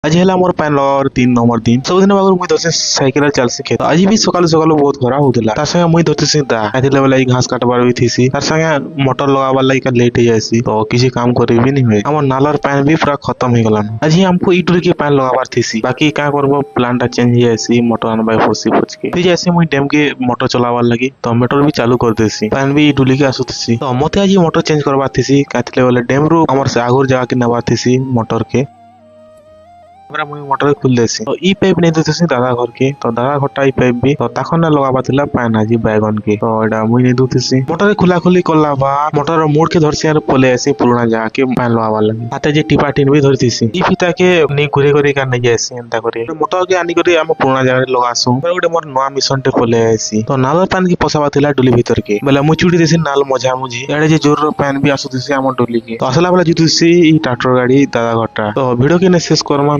आज है मोर pan लगावर 3 number दिन सबदिन आगु मुई धरसी साइकेल चलसी खेत आज भी सकाल सकाल बहुत खरा होतिला तार संगे मुई धरसी दा आथिले वाला घास काटबार भी थीसी तार संगे मोटर लगाबार लागि का लेट हो जासी तो किसी काम करे भी नहीं हुए हमर नालर पैन भी पूरा खत्म हो गलन आज ही हमको इटुरी के पैन लगाबार थीसी बाकी का करबो प्लान टा चेंज हो जासी मोटर अनबाई फोसी पोच के फिर जैसे मुई डैम के मोटर चलाबार लागि तो मोटर भी चालू कर देसी पैन भी इटुली के आसुतसी तो मते आज मोटर चेंज करबार थीसी काथिले वाला डैम रो हमर से आगुर जाके के नबार थीसी मोटर के मुई मोटर खुल देसी तो ई पाइप नहीं देसी दादा घर के तो दादा घरटा ई पाइप भी तो ताखन ना लगाबा थिला पैन आजी बैगन के तो एडा मुई नहीं दुथसी मोटर खुला खुली करला बा मोटर मोड़ के धरसी और पले ऐसे पुराना जाके पैन लगाबा लगी आते जे टिपा टिन भी धरतीसी ई फिता के नहीं घुरे घुरे का नहीं जासी एंता करे मोटर के आनी करे हम पुराना जगह लगासु पर गोटे मोर नवा मिशन टे पले आसी तो नाल पैन की पसाबा थिला डुली भीतर के बेला मुई चुड़ी देसी नाल मझा मुझी एडे जे जोर पैन भी आसुतीसी हम डुली के तो असला बेला जुतुसी ई ट्रैक्टर गाड़ी दादा घरटा तो वीडियो के ने शेष करमा